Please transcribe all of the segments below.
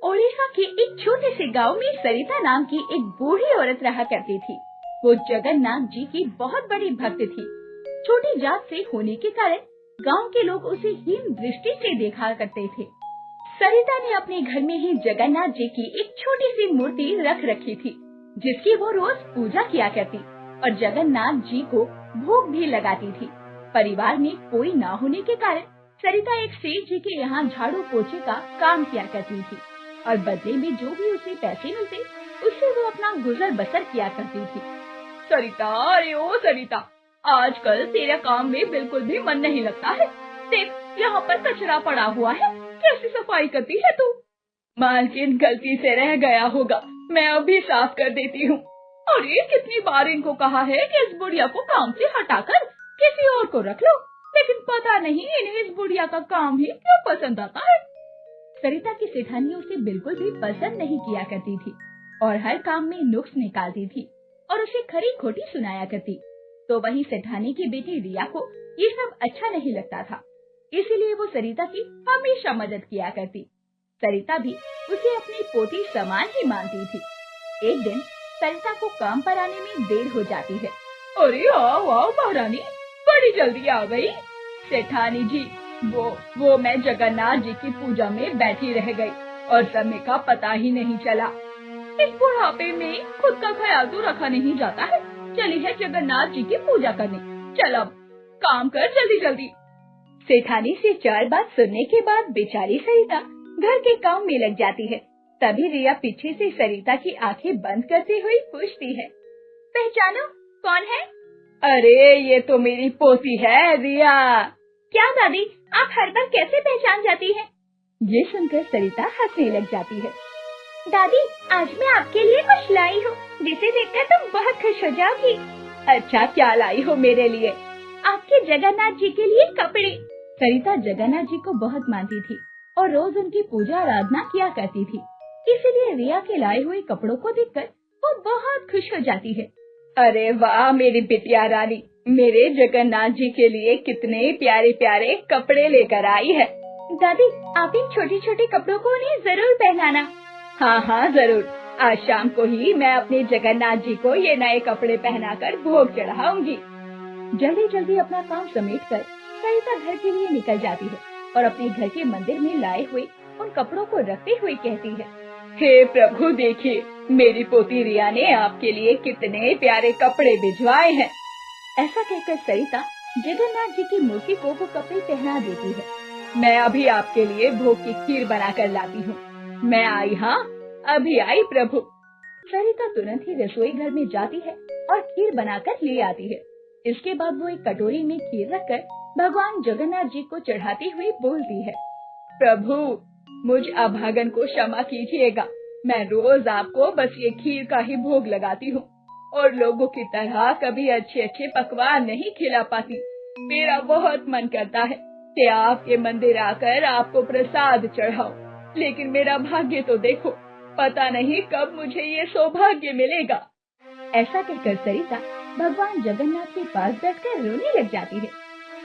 ओडिशा के एक छोटे से गांव में सरिता नाम की एक बूढ़ी औरत रहा करती थी। वो जगन्नाथ जी की बहुत बड़ी भक्त थी। छोटी जात से होने के कारण गांव के लोग उसे हीन दृष्टि से देखा करते थे। सरिता ने अपने घर में ही जगन्नाथ जी की एक छोटी सी मूर्ति रख रखी थी, जिसकी वो रोज पूजा किया करती और जगन्नाथ जी को भोग भी लगाती थी। परिवार में कोई न होने के कारण सरिता एक सेठ जी के यहाँ झाड़ू पोछे का काम किया करती थी और बदले में जो भी उसे पैसे मिलते उससे वो अपना गुजर बसर किया करती थी। सरिता, अरे ओ सरिता, आजकल तेरा काम में बिल्कुल भी मन नहीं लगता है। देख, यहाँ पर कचरा पड़ा हुआ है, कैसी सफाई करती है तू? मालकिन, गलती से रह गया होगा, मैं अभी साफ कर देती हूँ। अरे कितनी बार इनको कहा है कि इस बुढ़िया को काम से हटाकर किसी और को रख लो, लेकिन पता नहीं इन्हें इस बुढ़िया का काम ही क्यों पसंद आता है। सरिता की सेठानी उसे बिल्कुल भी पसंद नहीं किया करती थी और हर काम में नुक्स निकालती थी और उसे खरी खोटी सुनाया करती। तो वही सेठानी की बेटी रिया को ये सब अच्छा नहीं लगता था, इसीलिए वो सरिता की हमेशा मदद किया करती। सरिता भी उसे अपनी पोती समान ही मानती थी। एक दिन सरिता को काम पर आने में देर हो जाती है। अरे आओ आओ महारानी, बड़ी जल्दी आ गई। सेठानी जी, वो मैं जगन्नाथ जी की पूजा में बैठी रह गई और समय का पता ही नहीं चला। इस बुढ़ापे में खुद का ख्याल तो रखा नहीं जाता है। चली है जगन्नाथ जी की पूजा करने, चल अब काम कर जल्दी जल्दी। सेठानी से 4 बात सुनने के बाद बेचारी सरिता घर के काम में लग जाती है। तभी रिया पीछे से सरिता की आंखें बंद करते हुए पूछती है, पहचानो कौन है? अरे ये तो मेरी पोती है रिया। क्या दादी, आप हर बार कैसे पहचान जाती हैं? ये सुनकर सरिता हंसने लग जाती है। दादी, आज मैं आपके लिए कुछ लाई हूँ, जिसे देखकर तुम बहुत खुश हो जाओगी। अच्छा, क्या लाई हो मेरे लिए? आपके जगन्नाथ जी के लिए कपड़े। सरिता जगन्नाथ जी को बहुत मानती थी और रोज उनकी पूजा आराधना किया करती थी, इसीलिए रिया के लाए हुए कपड़ों को देखकर वो बहुत खुश हो जाती है। अरे वाह मेरी बिटिया रानी, मेरे जगन्नाथ जी के लिए कितने प्यारे प्यारे कपड़े लेकर आई है। दादी, आप इन छोटे छोटे कपड़ों को उन्हें जरूर पहनाना। हाँ हाँ जरूर, आज शाम को ही मैं अपने जगन्नाथ जी को ये नए कपड़े पहनाकर भोग चढ़ाऊंगी। जल्दी जल्दी अपना काम समेटकर सरिता घर के लिए निकल जाती है और अपने घर के मंदिर में लाए हुए उन कपड़ों को रखते हुए कहती है, हे प्रभु, देखिए मेरी पोती रिया ने आपके लिए कितने प्यारे कपड़े भिजवाए हैं। ऐसा कहकर सरिता जगन्नाथ जी की मूर्ति को वो कपड़े पहना देती है। मैं अभी आपके लिए भोग की खीर बनाकर लाती हूँ। मैं आई, हाँ अभी आई प्रभु। सरिता तुरंत ही रसोई घर में जाती है और खीर बनाकर ले आती है। इसके बाद वो एक कटोरी में खीर रखकर भगवान जगन्नाथ जी को चढ़ाती हुई बोलती है, प्रभु मुझ अभागन को क्षमा कीजिएगा, मैं रोज आपको बस ये खीर का ही भोग लगाती हूँ और लोगों की तरह कभी अच्छे अच्छे पकवान नहीं खिला पाती। मेरा बहुत मन करता है कि आपके मंदिर आकर आपको प्रसाद चढ़ाओ, लेकिन मेरा भाग्य तो देखो, पता नहीं कब मुझे ये सौभाग्य मिलेगा। ऐसा कहकर सरिता भगवान जगन्नाथ के पास बैठकर रोने लग जाती है।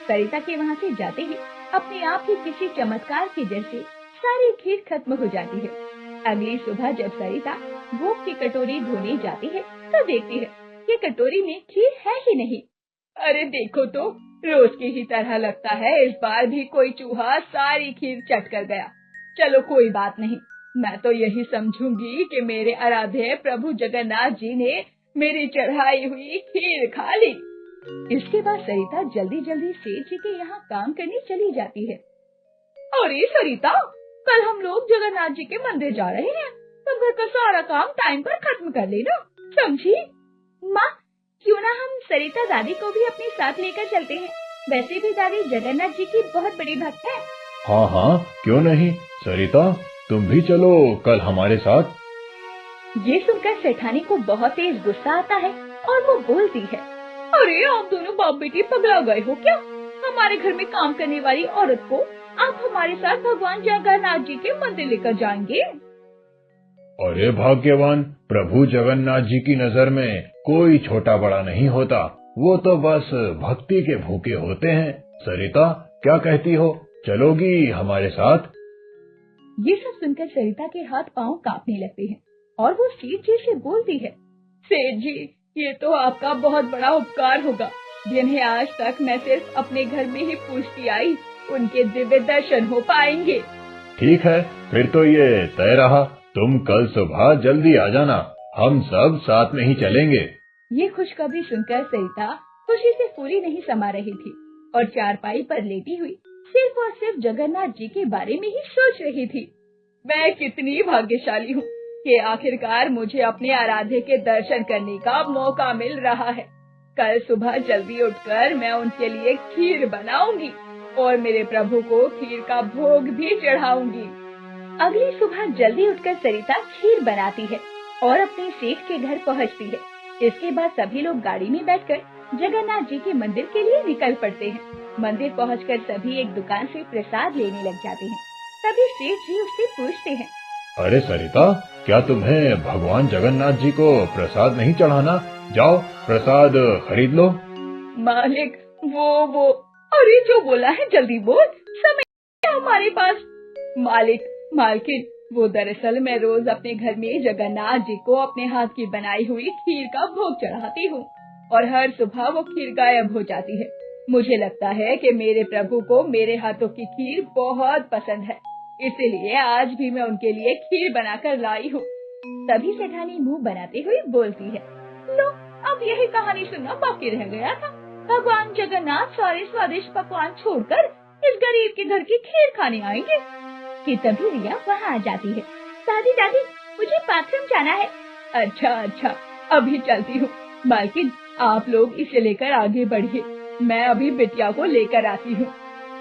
सरिता के वहाँ से जाते ही अपने आप ही किसी चमत्कार के जैसे सारी खीर खत्म हो जाती है। अगली सुबह जब सरिता भोग की कटोरी धोने जाती है तो देखती है कि कटोरी में खीर है ही नहीं। अरे देखो तो, रोज की ही तरह लगता है इस बार भी कोई चूहा सारी खीर चट कर गया। चलो कोई बात नहीं, मैं तो यही समझूंगी कि मेरे आराध्य प्रभु जगन्नाथ जी ने मेरी चढ़ाई हुई खीर खा ली। इसके बाद सरिता जल्दी जल्दी सेठ जी के यहाँ काम करने चली जाती है। अरे सरिता, कल हम लोग जगन्नाथ जी के मंदिर जा रहे हैं, तो घर का सारा काम टाइम पर खत्म कर लेना, समझी? माँ, क्यों ना हम सरिता दादी को भी अपने साथ लेकर चलते हैं? वैसे भी दादी जगन्नाथ जी की बहुत बड़ी भक्त है। हाँ हाँ, क्यों नहीं सरिता, तुम भी चलो कल हमारे साथ। ये सुनकर सेठानी को बहुत तेज गुस्सा आता है और वो बोलती है, अरे आप दोनों बाप बेटी पगला गए हो क्या? हमारे घर में काम करने वाली औरत को आप हमारे साथ भगवान जगन्नाथ जी के मंदिर लेकर जाएंगे? अरे भाग्यवान, प्रभु जगन्नाथ जी की नजर में कोई छोटा बड़ा नहीं होता, वो तो बस भक्ति के भूखे होते हैं। सरिता क्या कहती हो, चलोगी हमारे साथ? ये सब सुनकर सरिता के हाथ पांव कांपने लगते हैं और वो सेठ जी से बोलती है, सेठ जी, ये तो आपका बहुत बड़ा उपकार होगा, जिन्हें आज तक मैं सिर्फ अपने घर में ही पूजती आई, उनके दिव्य दर्शन हो पाएंगे। ठीक है, फिर तो ये तय रहा, तुम कल सुबह जल्दी आ जाना, हम सब साथ में ही चलेंगे। ये खुशखबरी सुनकर सरिता खुशी से पूरी नहीं समा रही थी और चारपाई पर लेटी हुई सिर्फ और सिर्फ जगन्नाथ जी के बारे में ही सोच रही थी। मैं कितनी भाग्यशाली हूँ कि आखिरकार मुझे अपने आराध्य के दर्शन करने का मौका मिल रहा है। कल सुबह जल्दी उठकर मैं उनके लिए खीर बनाऊंगी और मेरे प्रभु को खीर का भोग भी चढ़ाऊंगी। अगली सुबह जल्दी उठकर सरिता खीर बनाती है और अपने सेठ के घर पहुंचती है। इसके बाद सभी लोग गाड़ी में बैठकर जगन्नाथ जी के मंदिर के लिए निकल पड़ते हैं। मंदिर पहुंचकर सभी एक दुकान से प्रसाद लेने लग जाते हैं। तभी सेठ जी उससे पूछते हैं, अरे सरिता, क्या तुम्हें भगवान जगन्नाथ जी को प्रसाद नहीं चढ़ाना? जाओ प्रसाद खरीद लो। मालिक, वो अरे जो बोला है जल्दी बोल, समय है हमारे पास। मालिक, मालकिन, वो दरअसल मैं रोज अपने घर में जगन्नाथ जी को अपने हाथ की बनाई हुई खीर का भोग चढ़ाती हूँ और हर सुबह वो खीर गायब हो जाती है। मुझे लगता है कि मेरे प्रभु को मेरे हाथों की खीर बहुत पसंद है, इसीलिए आज भी मैं उनके लिए खीर बनाकर लाई हूँ। तभी सेठानी मुंह बनाते हुए बोलती है, लो, अब यही कहानी सुनना बाकी रह गया था। भगवान जगन्नाथ सारे स्वादिष्ट पकवान छोड़कर इस गरीब के घर की खीर खाने आएंगे। कि तभी रिया वहाँ आ जाती है। दादी दादी, मुझे बाथरूम जाना है। अच्छा, अभी चलती हूँ। मालकिन, आप लोग इसे लेकर आगे बढ़िए, मैं अभी बिटिया को लेकर आती हूँ।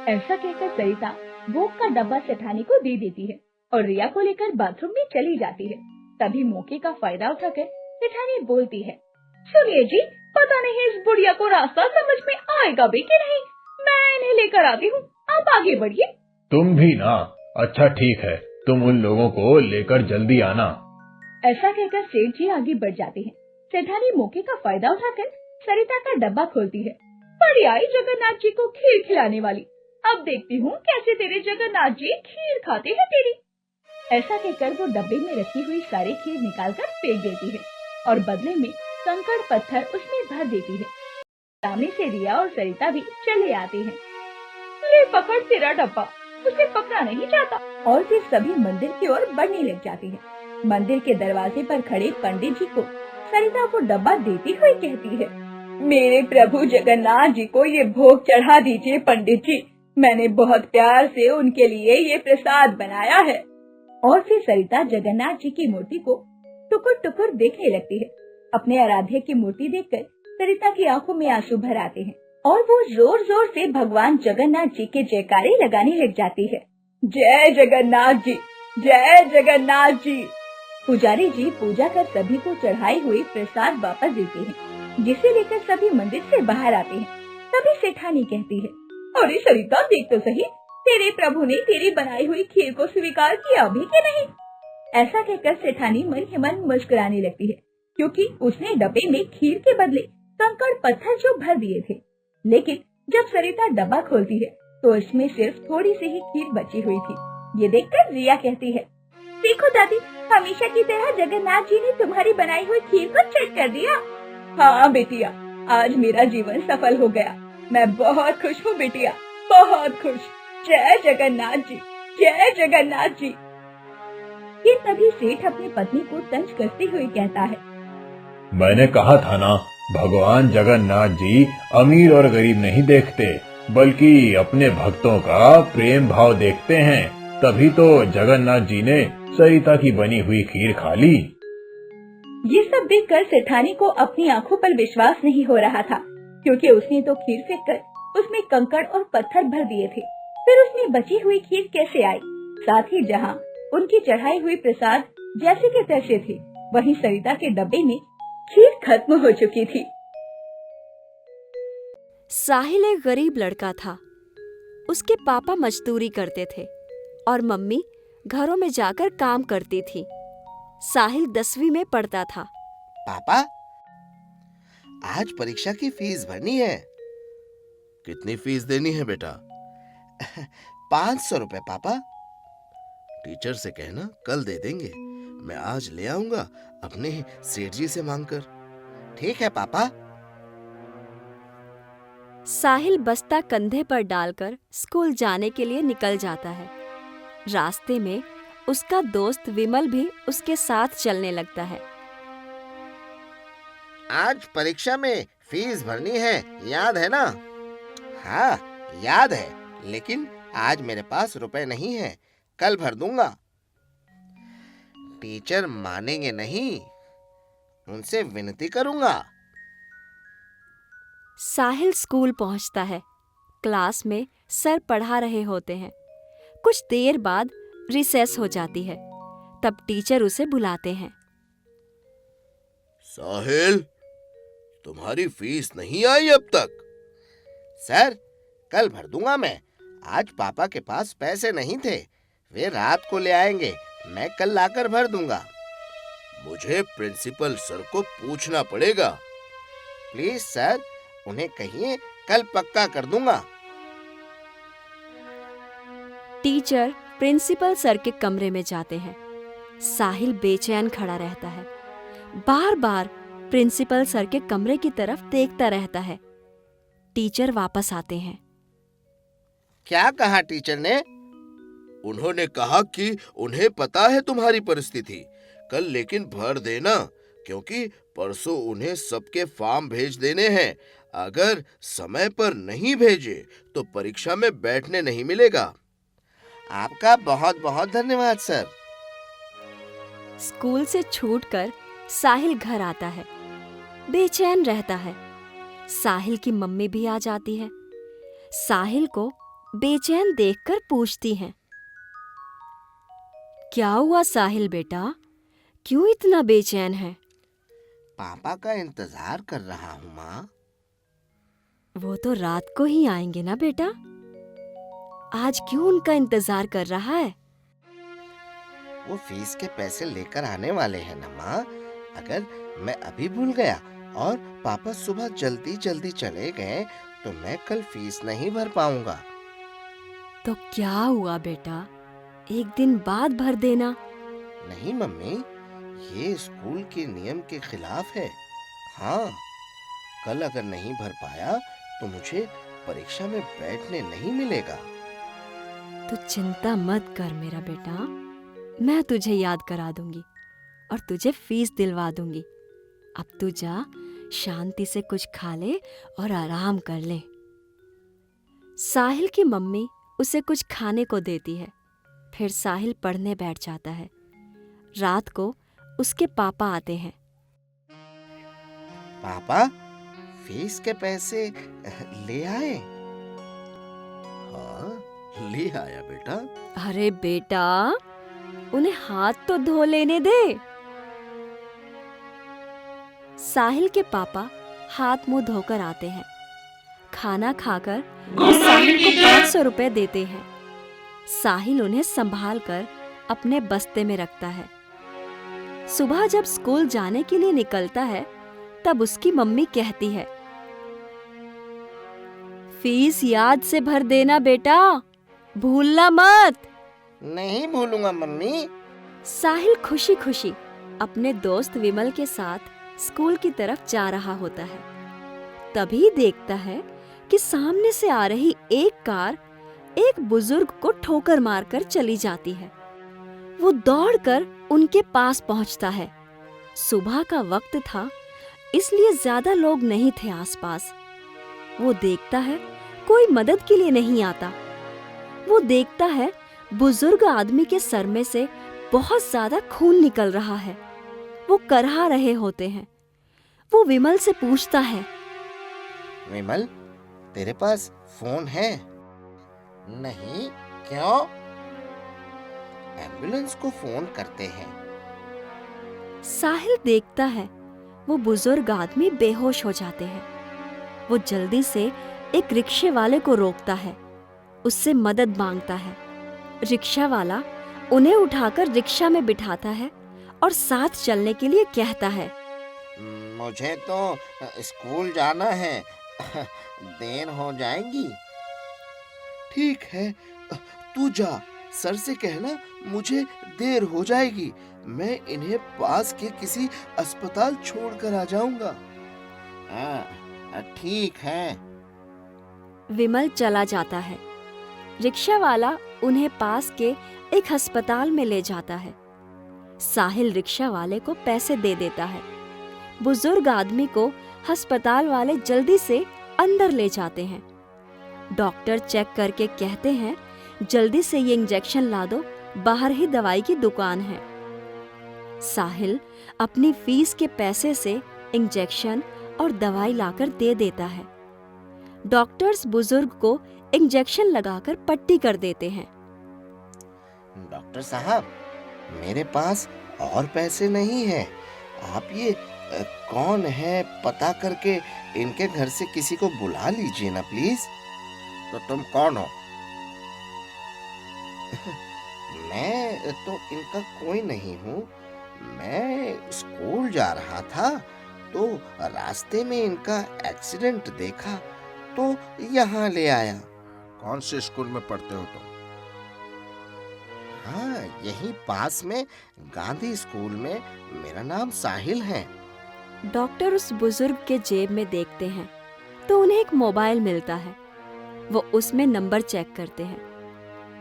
ऐसा कहकर सरिता भोग का डब्बा सेठानी को दे देती है और रिया को लेकर बाथरूम में चली जाती है। तभी मौके का फायदा उठाकर सेठानी बोलती है, सुनिए जी, पता नहीं इस बुढ़िया को रास्ता समझ में आएगा भी कि नहीं, मैं इन्हें लेकर आती हूँ, आप आगे बढ़िए। तुम भी ना? अच्छा ठीक है, तुम उन लोगों को लेकर जल्दी आना। ऐसा कहकर सेठ जी आगे बढ़ जाते हैं। सेठानी मौके का फायदा उठाकर सरिता का डब्बा खोलती है। बड़ी आई जगन्नाथ जी को खीर खिलाने वाली, अब देखती हूँ कैसे तेरे जगन्नाथ जी खीर खाते हैं तेरी। ऐसा कहकर वो डब्बे में रखी हुई सारी खीर निकालकर फेंक देती है और बदले में कंकड़ पत्थर उसमें भर देती है। सामने से रिया और सरिता भी चले आते हैं। ले पकड़ तेरा डब्बा, उसे पकड़ा नहीं जाता। और फिर सभी मंदिर की ओर बढ़ने लग जाते हैं। मंदिर के दरवाजे पर खड़े पंडित जी को सरिता वो डब्बा देती हुई कहती है, मेरे प्रभु जगन्नाथ जी को ये भोग चढ़ा दीजिए पंडित जी, मैंने बहुत प्यार से उनके लिए ये प्रसाद बनाया है। और फिर सरिता जगन्नाथ जी की मूर्ति को टुकुर टुकुर देखने लगती है। अपने आराध्य की मूर्ति देखकर सरिता की आंखों में आंसू भर आते हैं और वो जोर जोर से भगवान जगन्नाथ जी के जयकारे लगाने लग जाती है। जय जगन्नाथ जी, जय जगन्नाथ जी। पुजारी जी पूजा कर सभी को चढ़ाई हुई प्रसाद वापस देते हैं, जिसे लेकर सभी मंदिर से बाहर आते हैं। तभी सेठानी कहती है, अरे सरिता, देख तो सही, तेरे प्रभु ने तेरी बनाई हुई खीर को स्वीकार किया भी कि नहीं। ऐसा कहकर सेठानी मन ही मन मुस्कुराने लगती है, क्योंकि उसने डब्बे में खीर के बदले कंकड़ पत्थर जो भर दिए थे। लेकिन जब सरिता डब्बा खोलती है तो इसमें सिर्फ थोड़ी सी ही खीर बची हुई थी। ये देखकर रिया कहती है, देखो दादी, हमेशा की तरह जगन्नाथ जी ने तुम्हारी बनाई हुई खीर को चट कर दिया। हाँ बेटिया, आज मेरा जीवन सफल हो गया, मैं बहुत खुश हूँ बेटिया, बहुत खुश। जय जगन्नाथ जी, जय जगन्नाथ जी। ये तभी सेठ अपनी पत्नी को तंज करते हुए कहता है, मैंने कहा था ना, भगवान जगन्नाथ जी अमीर और गरीब नहीं देखते, बल्कि अपने भक्तों का प्रेम भाव देखते हैं। तभी तो जगन्नाथ जी ने सरिता की बनी हुई खीर खा ली। ये सब देखकर सेठानी को अपनी आंखों पर विश्वास नहीं हो रहा था, क्योंकि उसने तो खीर फेंक कर उसमें कंकड़ और पत्थर भर दिए थे। फिर उसमें बची हुई खीर कैसे आई? साथ ही जहाँ उनकी चढ़ाई हुई प्रसाद जैसे के तैसे थे, वहीं सरिता के डब्बे में खीर खत्म हो चुकी थी। साहिल एक गरीब लड़का था। उसके पापा मजदूरी करते थे और मम्मी घरों में जाकर काम करती थी। साहिल 10वीं में पढ़ता था। पापा, आज परीक्षा की फीस भरनी है। कितनी फीस देनी है बेटा? 500 रुपए पापा। टीचर से कहना कल दे देंगे। मैं आज ले आऊंगा अपने सेठ जी से मांगकर। ठीक है पापा। साहिल बस्ता कंधे पर डालकर स्कूल जाने के लिए निकल जाता है। रास्ते में उसका दोस्त विमल भी उसके साथ चलने लगता है। आज परीक्षा में फीस भरनी है, याद है ना? हाँ याद है, लेकिन आज मेरे पास रुपए नहीं है, कल भर दूंगा। टीचर मानेंगे नहीं, उनसे विनती करूंगा। साहिल स्कूल पहुंचता है। क्लास में सर पढ़ा रहे होते हैं। कुछ देर बाद रिसेस हो जाती है। तब टीचर उसे बुलाते हैं। साहिल, तुम्हारी फीस नहीं आई अब तक? सर, कल भर दूंगा मैं। आज पापा के पास पैसे नहीं थे, वे रात को ले आएंगे, मैं कल लाकर भर दूंगा। मुझे प्रिंसिपल सर को पूछना पड़ेगा। प्लीज सर, उन्हें कहिए कल पक्का कर दूंगा। टीचर प्रिंसिपल सर के कमरे में जाते हैं। साहिल बेचैन खड़ा रहता है। बार बार प्रिंसिपल सर के कमरे की तरफ देखता रहता है। टीचर वापस आते हैं। क्या कहा टीचर ने? उन्होंने कहा कि उन्हें पता है तुम्हारी परिस्थिति, कल लेकिन भर देना, क्योंकि परसों उन्हें सबके फॉर्म भेज देने हैं। अगर समय पर नहीं भेजे तो परीक्षा में बैठने नहीं मिलेगा। आपका बहुत बहुत धन्यवाद सर। स्कूल से छूटकर साहिल घर आता है। बेचैन रहता है। साहिल की मम्मी भी आ जाती है। साहिल को बेचैन देखकर पूछती हैं, क्या हुआ साहिल बेटा, क्यों इतना बेचैन है? पापा का इंतजार कर रहा हूँ माँ। वो तो रात को ही आएंगे ना बेटा, आज क्यों उनका इंतजार कर रहा है? वो फीस के पैसे लेकर आने वाले हैं ना माँ। अगर मैं अभी भूल गया और पापा सुबह जल्दी जल्दी चले गए तो मैं कल फीस नहीं भर पाऊंगा। तो क्या हुआ बेटा, एक दिन बाद भर देना। नहीं मम्मी, ये स्कूल के नियम के खिलाफ है। हाँ, कल अगर नहीं भर पाया तो मुझे परीक्षा में बैठने नहीं मिलेगा। तू चिंता मत कर मेरा बेटा, मैं तुझे याद करा दूंगी और तुझे फीस दिलवा दूंगी। अब तू जा, शांति से कुछ खा ले और आराम कर ले। साहिल की मम्मी उसे कुछ खाने को देती है। फिर साहिल पढ़ने बैठ जाता है। रात को उसके पापा आते हैं। पापा, फीस के पैसे ले आए? हाँ, ले आया बेटा। अरे बेटा, उन्हें हाथ तो धो लेने दे। साहिल के पापा हाथ मुंह धोकर आते हैं। खाना खाकर वो साहिल को 500 रुपए देते हैं। साहिल उन्हें संभाल कर अपने बस्ते में रखता है। सुबह जब स्कूल जाने के लिए निकलता है तब उसकी मम्मी कहती है, फीस याद से भर देना बेटा, भूलना मत। नहीं भूलूंगा मम्मी। साहिल खुशी खुशी अपने दोस्त विमल के साथ स्कूल की तरफ जा रहा होता है। तभी देखता है कि सामने से आ रही एक कार एक बुजुर्ग को ठोकर मारकर चली जाती है। वो दौड़कर उनके पास पहुंचता है। सुबह का वक्त था, इसलिए ज्यादा लोग नहीं थे आसपास। वो देखता है कोई मदद के लिए नहीं आता। वो देखता है बुजुर्ग आदमी के सर में से बहुत ज्यादा खून निकल रहा है। वो करहा रहे होते हैं। वो विमल से पूछता है, विमल, तेरे पास फोन है? नहीं, क्यों? एम्बुलेंस को फोन करते हैं। साहिल देखता है वो बुजुर्ग आदमी बेहोश हो जाते हैं। वो जल्दी से एक रिक्शे वाले को रोकता है, उससे मदद मांगता है। रिक्शा वाला उन्हें उठाकर रिक्शा में बिठाता है और साथ चलने के लिए कहता है, मुझे तो स्कूल जाना है, देर हो जाएगी। ठीक है, तू जा, सर से कहना मुझे देर हो जाएगी, मैं इन्हें पास के किसी अस्पताल छोड़कर आ जाऊंगा। हाँ, ठीक है। विमल चला जाता है। रिक्शा वाला उन्हें पास के एक अस्पताल में ले जाता है। साहिल रिक्शा वाले को पैसे दे देता है। बुजुर्ग आदमी को अस्पताल वाले जल्दी से अंदर ले जाते हैं। डॉक्टर चेक करके कहते हैं, जल्दी से ये इंजेक्शन ला दो, बाहर ही दवाई की दुकान है। साहिल अपनी फीस के पैसे से इंजेक्शन और दवाई लाकर दे देता है। डॉक्टर्स बुजुर्ग को इंजेक्शन लगाकर पट्टी कर देते हैं। डॉक्टर साहब, मेरे पास और पैसे नहीं हैं। आप ये कौन है पता करके इनके घर से किसी को बुला लीजिए ना प्लीज। तो तुम कौन हो? मैं तो इनका कोई नहीं हूँ। मैं स्कूल जा रहा था तो रास्ते में इनका एक्सीडेंट देखा तो यहाँ ले आया। कौन से स्कूल में पढ़ते हो तुम? हाँ, यही पास में गांधी स्कूल में। मेरा नाम साहिल है। डॉक्टर उस बुजुर्ग के जेब में देखते हैं तो उन्हें एक मोबाइल मिलता है। वो उसमें नंबर चेक करते हैं।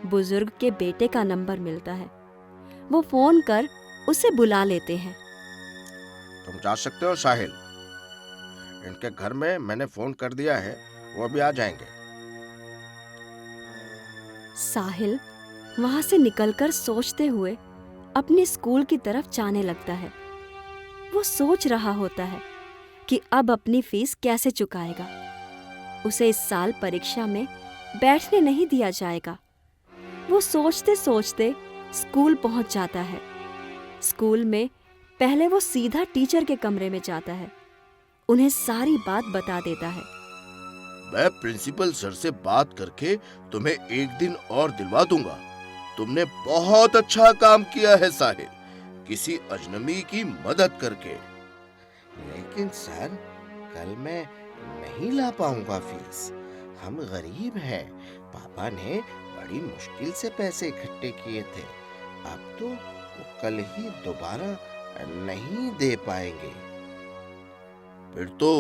बुजुर्ग के बेटे का नंबर मिलता है। वो फोन कर उसे बुला लेते हैं। तुम जा सकते हो साहिल, इनके घर में मैंने फोन कर दिया है, वो भी आ जाएंगे। साहिल वहां से निकलकर सोचते हुए अपने स्कूल की तरफ जाने लगता है। वो सोच रहा होता है कि अब अपनी फीस कैसे चुकाएगा। उसे इस साल परीक्षा में बैठने नहीं दिया जाएगा। वो सोचते सोचते स्कूल पहुंच जाता है। स्कूल में पहले वो सीधा टीचर के कमरे में जाता है। उन्हें सारी बात बता देता है। मैं प्रिंसिपल सर से बात करके तुम्हें एक दिन और दिलवा दूंगा। तुमने बहुत अच्छा काम किया है साहिल, किसी अजनबी की मदद करके। लेकिन सर, कल मैं नहीं ला पाऊंगा फीस। हम गरीब हैं। पापा ने बड़ी मुश्किल से पैसे इकट्ठे किए थे। अब तो वो कल ही दोबारा नहीं दे पाएंगे। फिर तो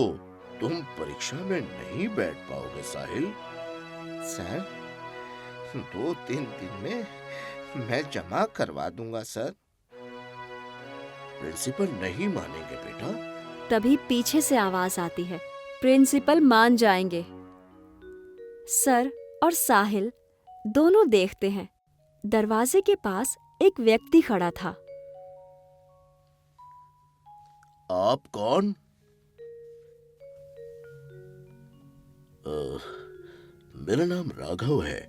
तुम परीक्षा में नहीं बैठ पाओगे साहिल। सर, 2-3 दिन में मैं जमा करवा दूंगा सर। प्रिंसिपल नहीं मानेंगे बेटा। तभी पीछे से आवाज आती है, प्रिंसिपल मान जाएंगे। सर और साहिल दोनों देखते हैं। दरवाजे के पास एक व्यक्ति खड़ा था। आप कौन? मेरा नाम राघव है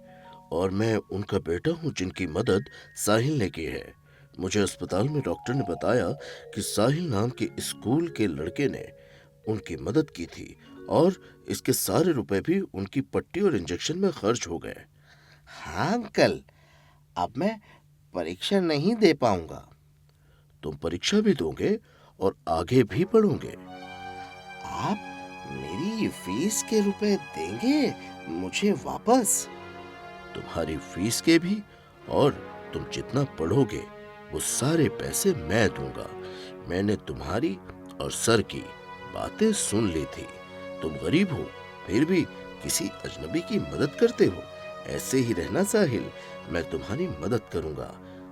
और मैं उनका बेटा हूँ जिनकी मदद साहिल ने की है। मुझे अस्पताल में डॉक्टर ने बताया कि साहिल नाम के स्कूल के लड़के ने उनकी मदद की थी और इसके सारे रुपए भी उनकी पट्टी और इंजेक्शन में खर्च हो गए। हाँ अंकल, अब मैं परीक्षा नहीं दे पाऊंगा। तुम परीक्षा भी दोगे और आगे भी पढ़ोगे। आप मेरी फीस के रुपए देंगे मुझे वापस? तुम्हारी फीस के भी, और तुम जितना पढ़ोगे वो सारे पैसे मैं दूंगा। मैंने तुम्हारी और सर की बातें सुन ली थी। तुम गरीब हो फिर भी किसी अजनबी की मदद करते हो। ऐसे ही रहना साहिल, मैं तुम्हारी मदद करूंगा।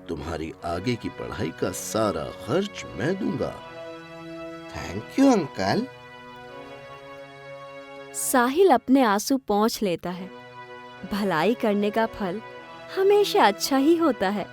तुम्हारी आगे की पढ़ाई का सारा खर्च मैं दूंगा। Thank you uncle. साहिल अपने आंसू पोंछ लेता है। भलाई करने का फल हमेशा अच्छा ही होता है।